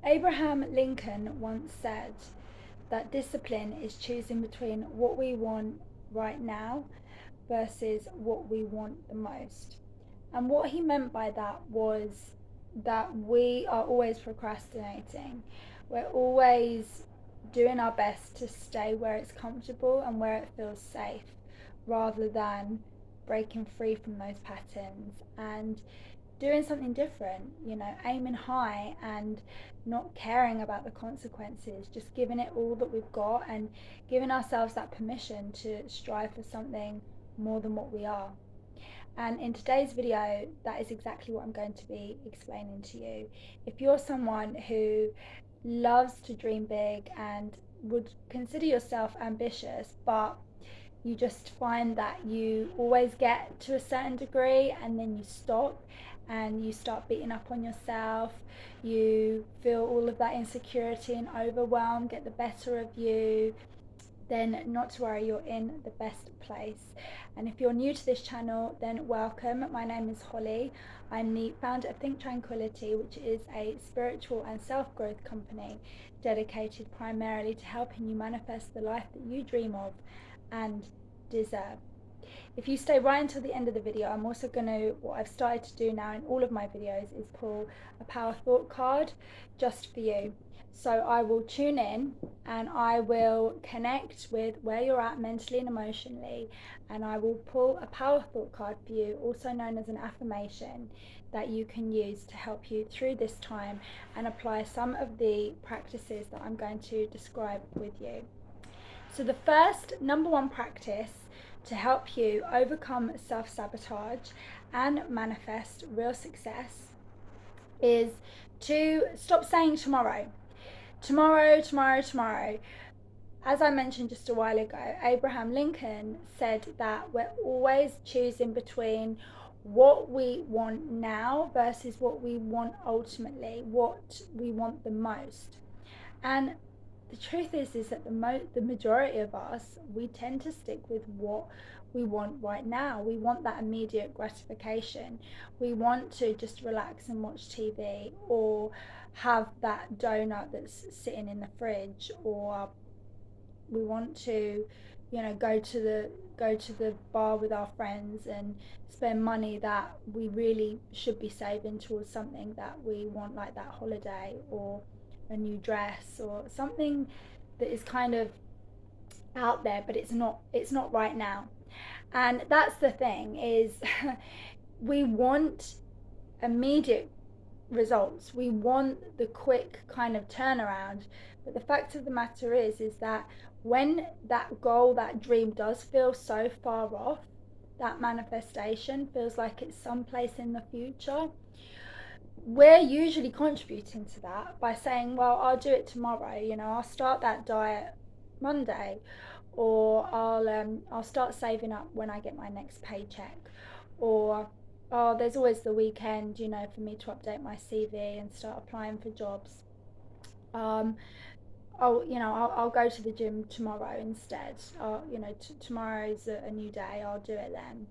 Abraham Lincoln once said that discipline is choosing between what we want right now versus what we want the most. And what he meant by that was that we are always procrastinating. We're always doing our best to stay where it's comfortable and where it feels safe rather than breaking free from those patterns and doing something different, aiming high and not caring about the consequences, just giving it all that we've got and giving ourselves that permission to strive for something more than what we are. And in today's video, that is exactly what I'm going to be explaining to you. If you're someone who loves to dream big and would consider yourself ambitious, but you just find that you always get to a certain degree and then you stop and you start beating up on yourself, you feel all of that insecurity and overwhelm get the better of you, then not to worry, you're in the best place. And if you're new to this channel, then welcome. My name is Holly. I'm the founder of Think Tranquility, which is a spiritual and self-growth company dedicated primarily to helping you manifest the life that you dream of and deserve. If you stay right until the end of the video, I'm also going to, what I've started to do now in all of my videos is pull a power thought card just for you. So I will tune in and I will connect with where you're at mentally and emotionally, and I will pull a power thought card for you, also known as an affirmation, that you can use to help you through this time and apply some of the practices that I'm going to describe with you. So the first number one practice to help you overcome self-sabotage and manifest real success is to stop saying tomorrow. Tomorrow, tomorrow, tomorrow. As I mentioned just a while ago, Abraham Lincoln said that we're always choosing between what we want now versus what we want ultimately, what we want the most. And the truth is that the majority of us, we tend to stick with what we want right now. We want that immediate gratification. We want to just relax and watch TV, or have that donut that's sitting in the fridge, or we want to, go to the bar with our friends and spend money that we really should be saving towards something that we want, like that holiday or a new dress or something that is kind of out there, but it's not right now. And that's the thing is we want immediate results, we want the quick kind of turnaround, but the fact of the matter is that when that goal, that dream does feel so far off, that manifestation feels like it's someplace in the future, we're usually contributing to that by saying, well, I'll do it tomorrow, I'll start that diet Monday, or I'll start saving up when I get my next paycheck, or oh, there's always the weekend, for me to update my CV and start applying for jobs. I'll go to the gym tomorrow instead. Tomorrow's a new day, I'll do it then.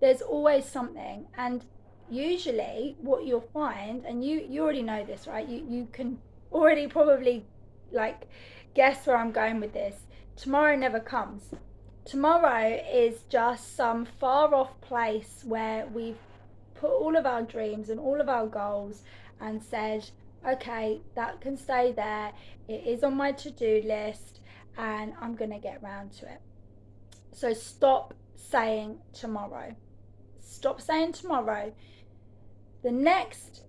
There's always something. And usually what you'll find, and you already know this, right? You can already probably like guess where I'm going with this. Tomorrow never comes. Tomorrow is just some far off place where we've put all of our dreams and all of our goals and said, okay, that can stay there. It is on my to-do list and I'm going to get around to it. So stop saying tomorrow. Stop saying tomorrow. The next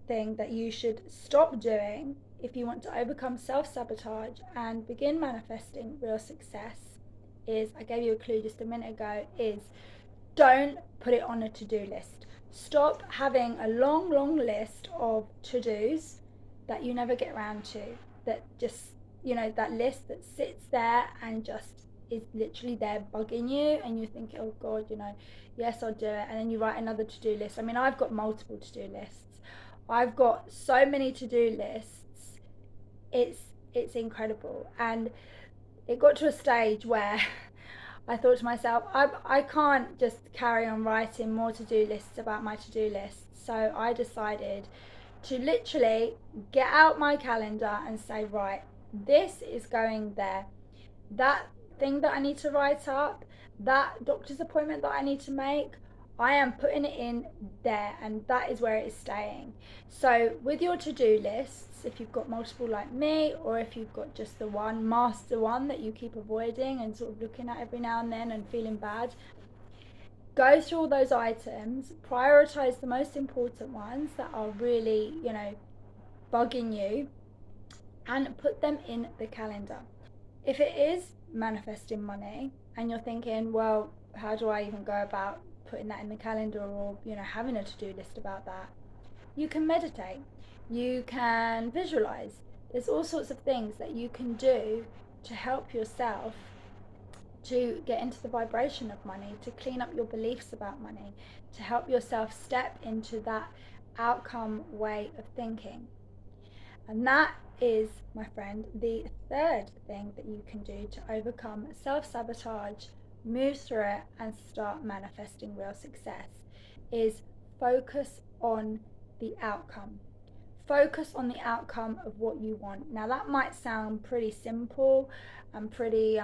thing that you should stop doing if you want to overcome self-sabotage and begin manifesting real success is, I gave you a clue just a minute ago, is don't put it on a to-do list. Stop having a long list of to-dos that you never get around to, that just, that list that sits there and just is literally there bugging you, and you think, oh God, yes, I'll do it. And then you write another to-do list. I mean, I've got multiple to-do lists. I've got so many to-do lists. It's incredible. And it got to a stage where I thought to myself, I can't just carry on writing more to-do lists about my to-do lists. So I decided to literally get out my calendar and say, right, this is going there. That thing that I need to write up, that doctor's appointment that I need to make, I am putting it in there, and that is where it is staying. So with your to-do lists, if you've got multiple like me, or if you've got just the one master one that you keep avoiding and sort of looking at every now and then and feeling bad, go through all those items, prioritize the most important ones that are really, bugging you, and put them in the calendar. If it is manifesting money and you're thinking, well, how do I even go about putting that in the calendar, or having a to-do list about that, you can meditate, you can visualize. There's all sorts of things that you can do to help yourself to get into the vibration of money, to clean up your beliefs about money, to help yourself step into that outcome way of thinking. And that is, my friend, the third thing that you can do to overcome self-sabotage, move through it, and start manifesting real success, is focus on the outcome. Focus on the outcome of what you want. Now that might sound pretty simple and pretty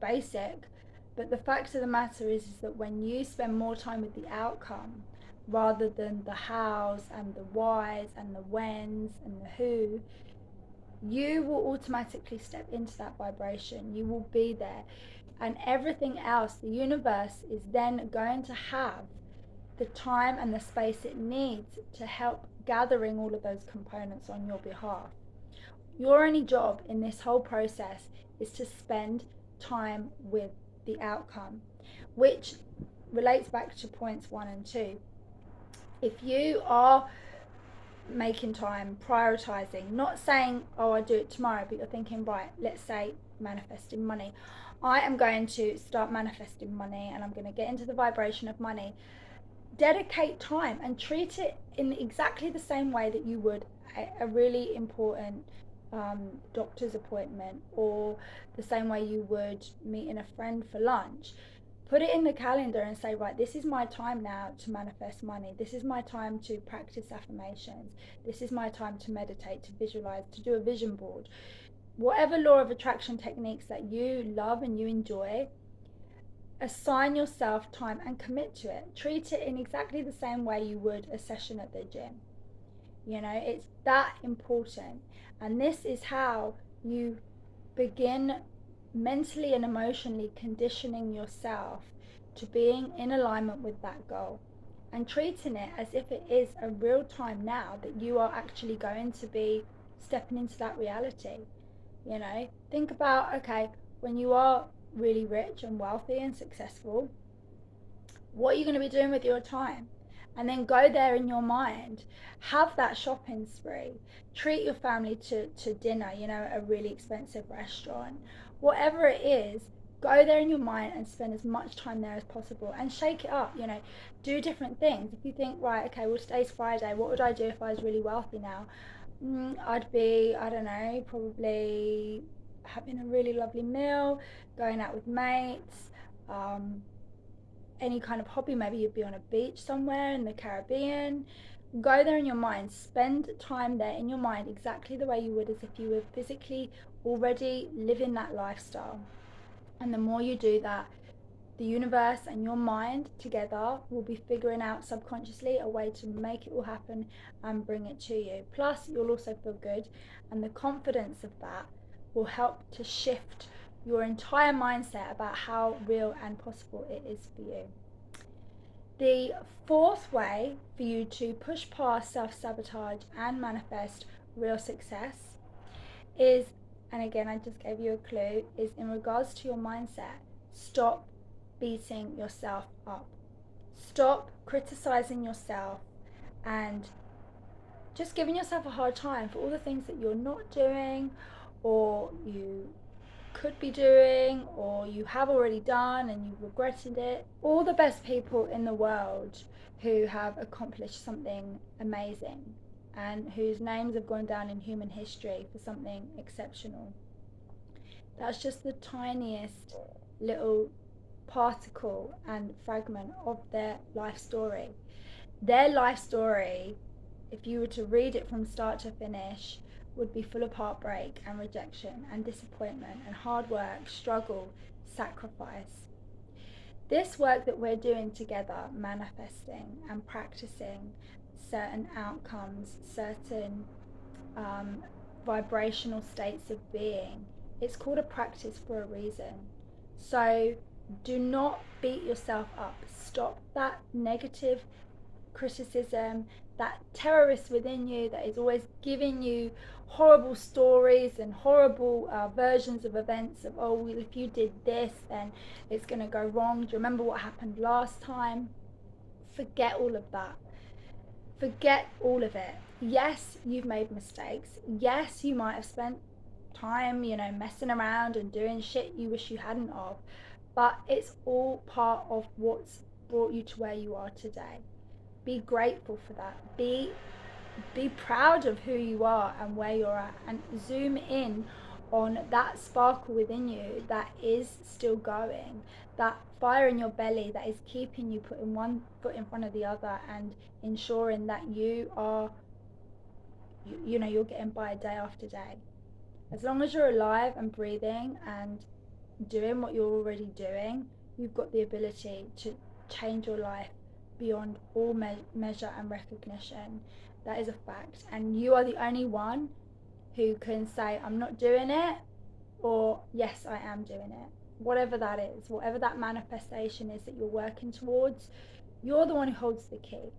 basic, but the fact of the matter is that when you spend more time with the outcome rather than the hows and the whys and the whens and the who, you will automatically step into that vibration. You will be there, and everything else, the universe is then going to have the time and the space it needs to help gathering all of those components on your behalf. Your only job in this whole process is to spend time with the outcome, which relates back to points 1 and 2. If you are making time, prioritizing, not saying, oh, I'll do it tomorrow, but you're thinking, right, let's say manifesting money. I am going to start manifesting money and I'm going to get into the vibration of money. Dedicate time and treat it in exactly the same way that you would a really important doctor's appointment, or the same way you would meeting a friend for lunch. Put it in the calendar and say, right, this is my time now to manifest money. This is my time to practice affirmations. This is my time to meditate, to visualize, to do a vision board. Whatever law of attraction techniques that you love and you enjoy, assign yourself time and commit to it. Treat it in exactly the same way you would a session at the gym. It's that important. And this is how you begin mentally and emotionally conditioning yourself to being in alignment with that goal, and treating it as if it is a real time now that you are actually going to be stepping into that reality. Think about, okay, when you are really rich and wealthy and successful, what are you going to be doing with your time? And then go there in your mind, have that shopping spree, treat your family to dinner, a really expensive restaurant, whatever it is. Go there in your mind and spend as much time there as possible, and shake it up. Do different things. If you think, right, okay, well, today's Friday, what would I do if I was really wealthy now? I'd be, I don't know, probably having a really lovely meal, going out with mates, any kind of hobby. Maybe you'd be on a beach somewhere in the Caribbean. Go there in your mind. Spend time there in your mind exactly the way you would as if you were physically already living that lifestyle. And the more you do that, the universe and your mind together will be figuring out subconsciously a way to make it all happen and bring it to you. Plus, you'll also feel good, and the confidence of that will help to shift your entire mindset about how real and possible it is for you. The fourth way for you to push past self-sabotage and manifest real success is, and again I just gave you a clue, is in regards to your mindset. Stop beating yourself up. Stop criticizing yourself and just giving yourself a hard time for all the things that you're not doing, or you could be doing, or you have already done and you've regretted it. All the best people in the world who have accomplished something amazing and whose names have gone down in human history for something exceptional, that's just the tiniest little particle and fragment of their life story. Their life story, if you were to read it from start to finish, would be full of heartbreak and rejection and disappointment and hard work, struggle, sacrifice. This work that we're doing together, manifesting and practicing certain outcomes, certain um, vibrational states of being, it's called a practice for a reason. So do not beat yourself up. Stop that negative criticism, that terrorist within you that is always giving you horrible stories and horrible versions of events of, oh, well, if you did this, then it's going to go wrong. Do you remember what happened last time? Forget all of that. Forget all of it. Yes, you've made mistakes. Yes, you might have spent time, messing around and doing shit you wish you hadn't of. But it's all part of what's brought you to where you are today. Be grateful for that. Be proud of who you are and where you're at, and zoom in on that sparkle within you that is still going, that fire in your belly that is keeping you putting one foot in front of the other and ensuring that you are, you're getting by day after day. As long as you're alive and breathing and doing what you're already doing, you've got the ability to change your life beyond all measure and recognition. That is a fact. And you are the only one who can say, I'm not doing it, or yes, I am doing it. Whatever that is, whatever that manifestation is that you're working towards, you're the one who holds the key.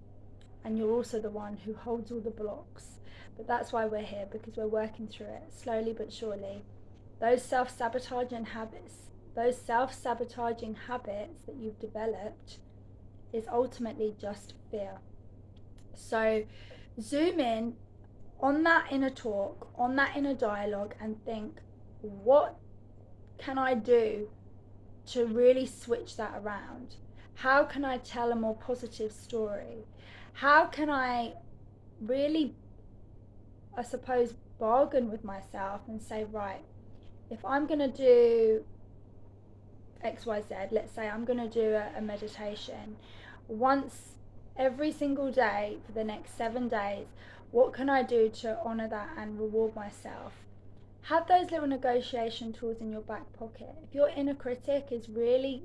And you're also the one who holds all the blocks. But that's why we're here, because we're working through it slowly but surely. Those self-sabotaging habits that you've developed is ultimately just fear. So zoom in on that inner talk, on that inner dialogue, and think, what can I do to really switch that around? How can I tell a more positive story? How can I really, I suppose, bargain with myself and say, right, if I'm going to do XYZ, let's say I'm going to do a meditation once every single day for the next 7 days, what can I do to honor that and reward myself? Have those little negotiation tools in your back pocket. If your inner critic is really,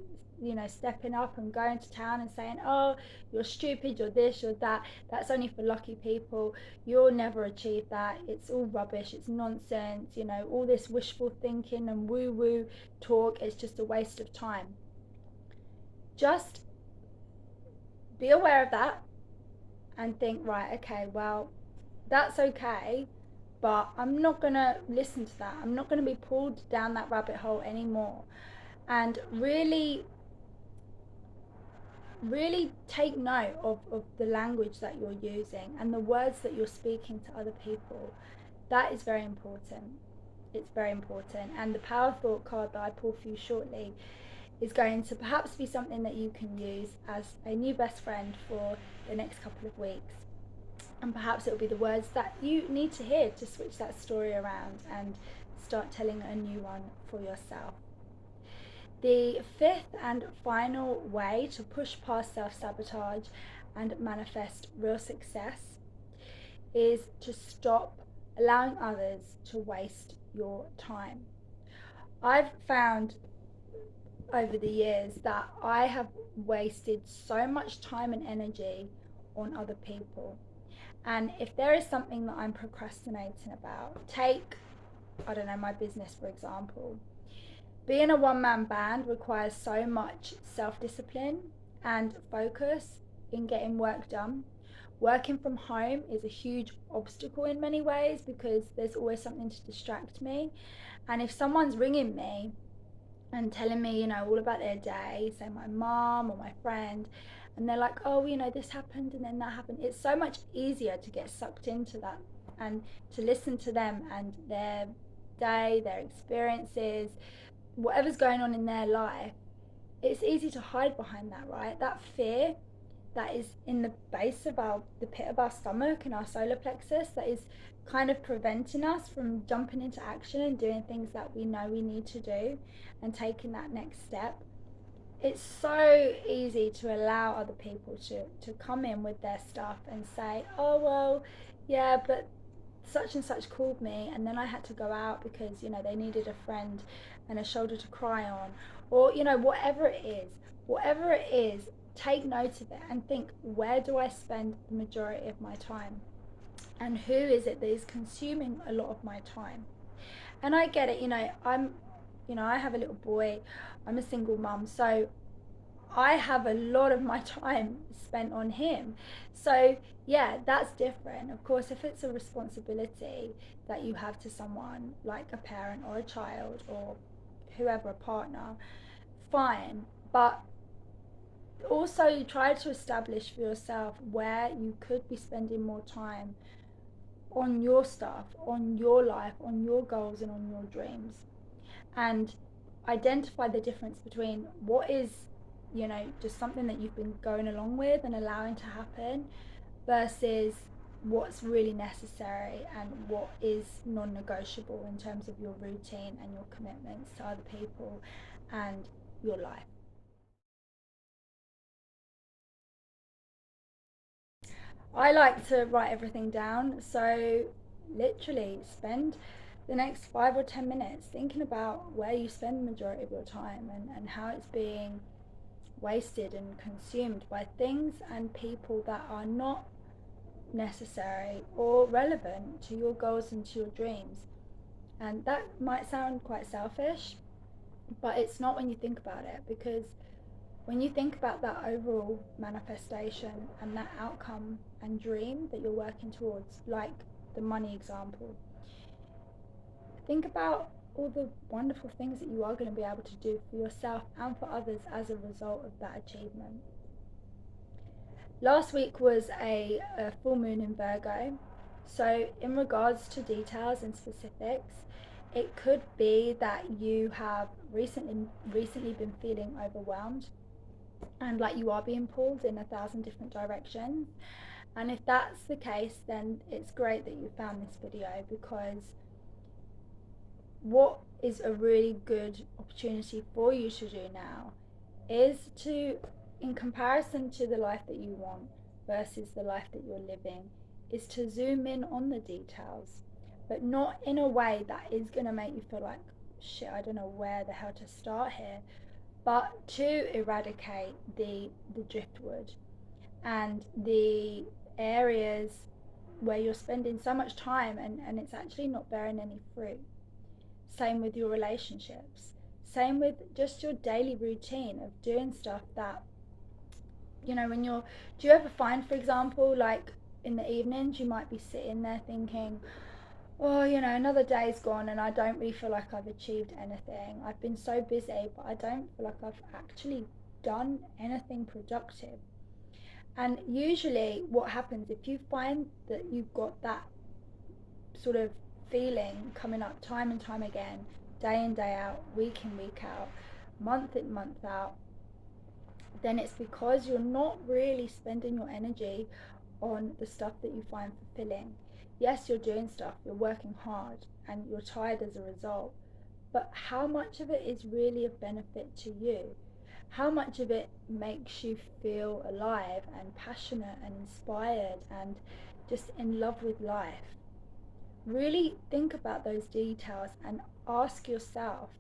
stepping up and going to town and saying, oh, you're stupid, you're this, you're that, that's only for lucky people, you'll never achieve that, it's all rubbish, it's nonsense, all this wishful thinking and woo woo talk is just a waste of time. Just be aware of that and think, right, okay, well, that's okay, but I'm not going to listen to that. I'm not going to be pulled down that rabbit hole anymore. And really, really take note of the language that you're using and the words that you're speaking to other people. That is very important. It's very important. And the Power Thought card that I pull for you shortly is going to perhaps be something that you can use as a new best friend for the next couple of weeks. And perhaps it'll be the words that you need to hear to switch that story around and start telling a new one for yourself. The fifth and final way to push past self-sabotage and manifest real success is to stop allowing others to waste your time. I've found over the years that I have wasted so much time and energy on other people. And if there is something that I'm procrastinating about, take, I don't know, my business for example. Being a one-man band requires so much self-discipline and focus in getting work done. Working from home is a huge obstacle in many ways because there's always something to distract me. And if someone's ringing me and telling me, all about their day, say my mom or my friend, and they're like, oh, this happened and then that happened, it's so much easier to get sucked into that and to listen to them and their day, their experiences, whatever's going on in their life. It's easy to hide behind that, right? That fear that is in the base of the pit of our stomach and our solar plexus, that is kind of preventing us from jumping into action and doing things that we know we need to do and taking that next step. it's so easy to allow other people to come in with their stuff and say, oh, well, yeah, but such and such called me and then I had to go out because, they needed a friend and a shoulder to cry on. Or, whatever it is, take note of it and think, where do I spend the majority of my time? And who is it that is consuming a lot of my time? And I get it, I have a little boy, I'm a single mum, so I have a lot of my time spent on him. So, yeah, that's different. Of course, if it's a responsibility that you have to someone like a parent or a child or whoever, a partner, fine. But also try to establish for yourself where you could be spending more time on your stuff, on your life, on your goals, and on your dreams. And identify the difference between what is, just something that you've been going along with and allowing to happen versus what's really necessary and what is non-negotiable in terms of your routine and your commitments to other people and your life. I like to write everything down, so literally spend the next 5 or 10 minutes thinking about where you spend the majority of your time and how it's being wasted and consumed by things and people that are not necessary or relevant to your goals and to your dreams. And that might sound quite selfish, but it's not when you think about it, because when you think about that overall manifestation and that outcome and dream that you're working towards, like the money example, think about all the wonderful things that you are going to be able to do for yourself and for others as a result of that achievement. Last week was a full moon in Virgo. So, in regards to details and specifics, it could be that you have recently been feeling overwhelmed and like you are being pulled in 1,000 different directions. And if that's the case, then it's great that you found this video, because what is a really good opportunity for you to do now is to, in comparison to the life that you want versus the life that you're living, is to zoom in on the details, but not in a way that is going to make you feel like, shit, I don't know where the hell to start here, but to eradicate the driftwood and the areas where you're spending so much time and it's actually not bearing any fruit. Same with your relationships. Same with just your daily routine of doing stuff that, when you're, do you ever find, for example, like in the evenings, you might be sitting there thinking, oh, another day's gone and I don't really feel like I've achieved anything. I've been so busy, but I don't feel like I've actually done anything productive. And usually, what happens if you find that you've got that sort of feeling coming up time and time again, day in, day out, week in, week out, month in, month out, then it's because you're not really spending your energy on the stuff that you find fulfilling. Yes, you're doing stuff, you're working hard, and you're tired as a result, but how much of it is really of benefit to you? How much of it makes you feel alive and passionate and inspired and just in love with life? Really think about those details and ask yourself,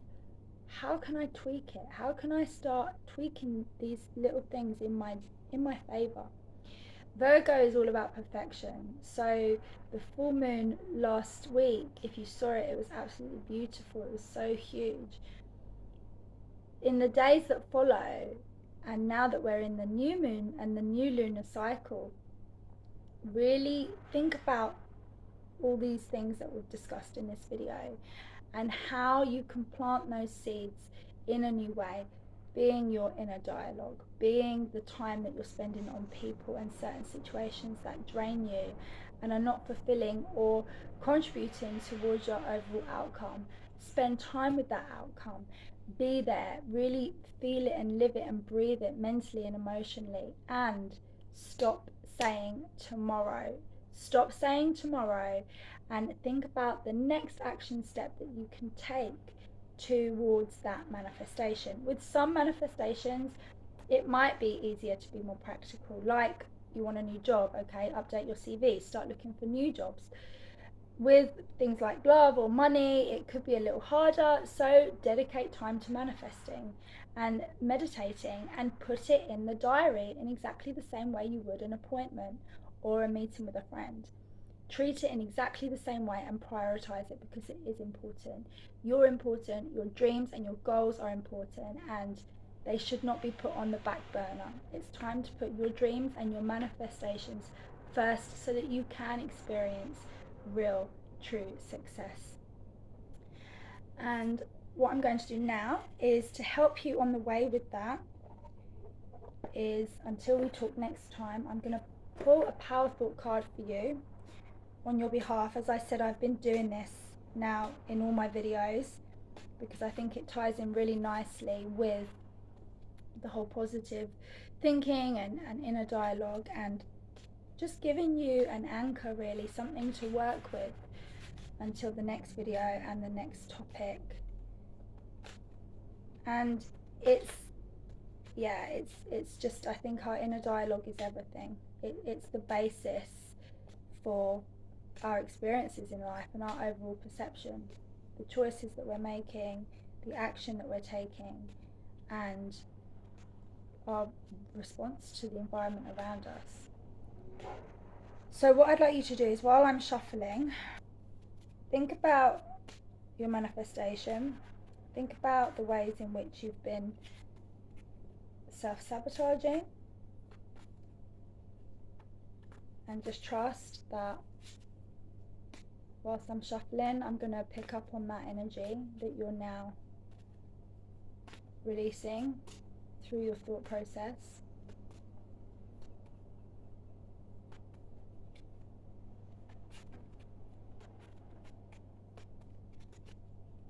how can I tweak it? How can I start tweaking these little things in my favor? Virgo is all about perfection. So the full moon last week, if you saw it, it was absolutely beautiful. It was so huge. In the days that follow, and now that we're in the new moon and the new lunar cycle, really think about all these things that we've discussed in this video and how you can plant those seeds in a new way, being your inner dialogue, being the time that you're spending on people and certain situations that drain you and are not fulfilling or contributing towards your overall outcome. Spend time with that outcome. Be there, really feel it and live it and breathe it mentally and emotionally, and stop saying tomorrow. Stop saying tomorrow and think about the next action step that you can take towards that manifestation. With some manifestations, it might be easier to be more practical, like you want a new job, okay, update your CV, start looking for new jobs. With things like love or money, it could be a little harder, so dedicate time to manifesting and meditating and put it in the diary in exactly the same way you would an appointment or a meeting with a friend. Treat it in exactly the same way and prioritize it, because it is important. You're important, your dreams and your goals are important, and they should not be put on the back burner. It's time to put your dreams and your manifestations first so that you can experience real, true success. And what I'm going to do now is to help you on the way with that is, until we talk next time, I'm going to pull a power thought card for you on your behalf. As I said, I've been doing this now in all my videos because I think it ties in really nicely with the whole positive thinking and inner dialogue, and just giving you an anchor, really, something to work with until the next video and the next topic. And it's just, I think our inner dialogue is everything. It's the basis for our experiences in life and our overall perception, the choices that we're making, the action that we're taking, and our response to the environment around us. So what I'd like you to do is, while I'm shuffling, think about your manifestation. Think about the ways in which you've been self-sabotaging, and just trust that whilst I'm shuffling, I'm going to pick up on that energy that you're now releasing through your thought process.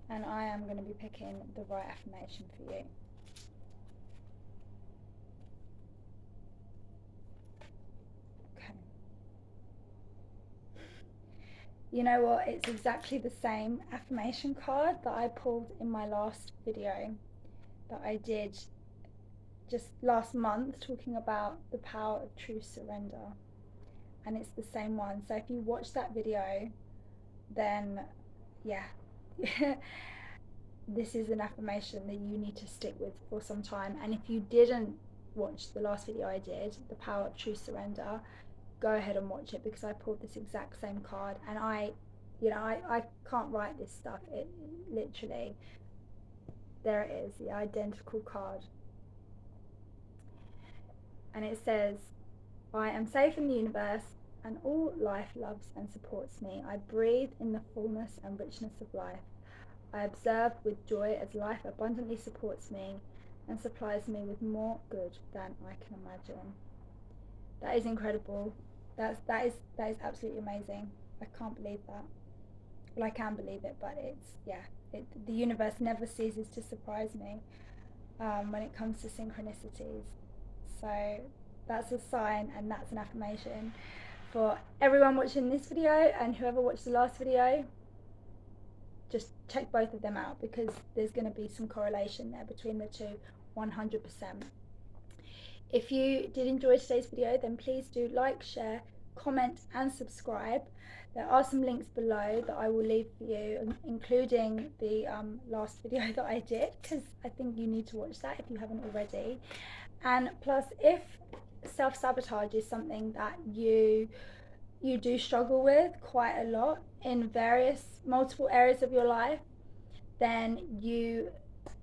And I am going to be picking the right affirmation for you. Okay. You know what? It's exactly the same affirmation card that I pulled in my last video that I did just last month, talking about the power of true surrender. And it's the same one. So if you watch that video, then yeah, this is an affirmation that you need to stick with for some time. And if you didn't watch the last video I did, the power of true surrender, go ahead and watch it, because I pulled this exact same card, and I can't write this stuff. It literally, there it is, the identical card. And it says, I am safe in the universe and all life loves and supports me. I breathe in the fullness and richness of life. I observe with joy as life abundantly supports me and supplies me with more good than I can imagine. That is incredible. That is absolutely amazing. I can't believe that. Well, I can believe it, but the universe never ceases to surprise me when it comes to synchronicities. So that's a sign, and that's an affirmation for everyone watching this video, and whoever watched the last video. Just check both of them out, because there's going to be some correlation there between the two, 100%. If you did enjoy today's video, then please do like, share, comment and subscribe. There are some links below that I will leave for you, including the last video that I did, because I think you need to watch that if you haven't already. And plus, if self-sabotage is something that you do struggle with quite a lot in multiple areas of your life, then you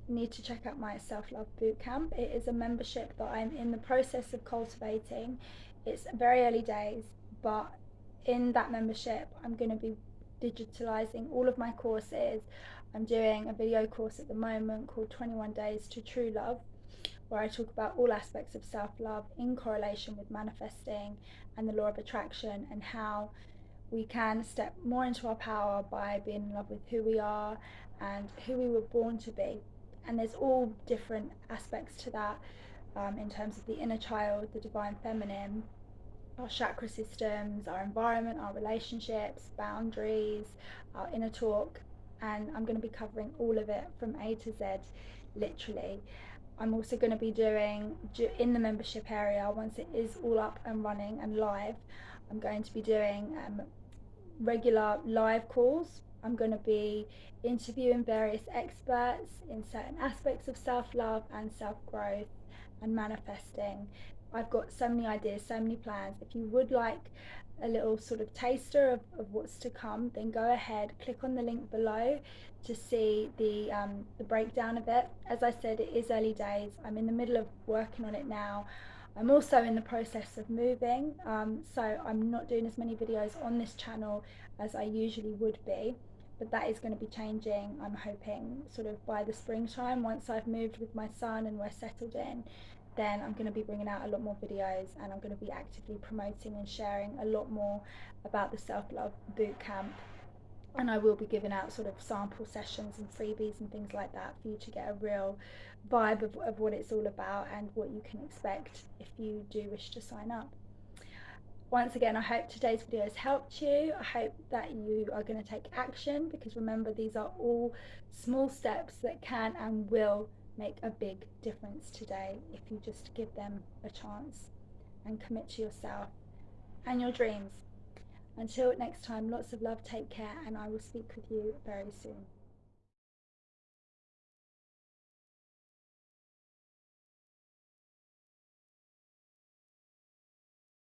need to check out my self-love bootcamp. It is a membership that I'm in the process of cultivating. It's very early days, but in that membership I'm going to be digitalizing all of my courses. I'm doing a video course at the moment called 21 Days to True Love, where I talk about all aspects of self-love in correlation with manifesting and the law of attraction, and how we can step more into our power by being in love with who we are and who we were born to be. And there's all different aspects to that, in terms of the inner child, the divine feminine, our chakra systems, our environment, our relationships, boundaries, our inner talk, and I'm going to be covering all of it from A to Z, literally. I'm also going to be doing in the membership area, once it is all up and running and live, I'm going to be doing regular live calls. I'm going to be interviewing various experts in certain aspects of self love and self growth and manifesting. I've got so many ideas, so many plans. If you would like a little sort of taster of what's to come, then go ahead, click on the link below to see the breakdown of it. As I said, it is early days. I'm in the middle of working on it now. I'm also in the process of moving, so I'm not doing as many videos on this channel as I usually would be, but that is going to be changing. I'm hoping sort of by the springtime, once I've moved with my son and we're settled in, then I'm going to be bringing out a lot more videos, and I'm going to be actively promoting and sharing a lot more about the self-love bootcamp. And I will be giving out sort of sample sessions and freebies and things like that for you to get a real vibe of what it's all about and what you can expect if you do wish to sign up. Once again, I hope today's video has helped you. I hope that you are going to take action, because remember, these are all small steps that can and will make a big difference today if you just give them a chance and commit to yourself and your dreams. Until next time, lots of love, take care, and I will speak with you very soon.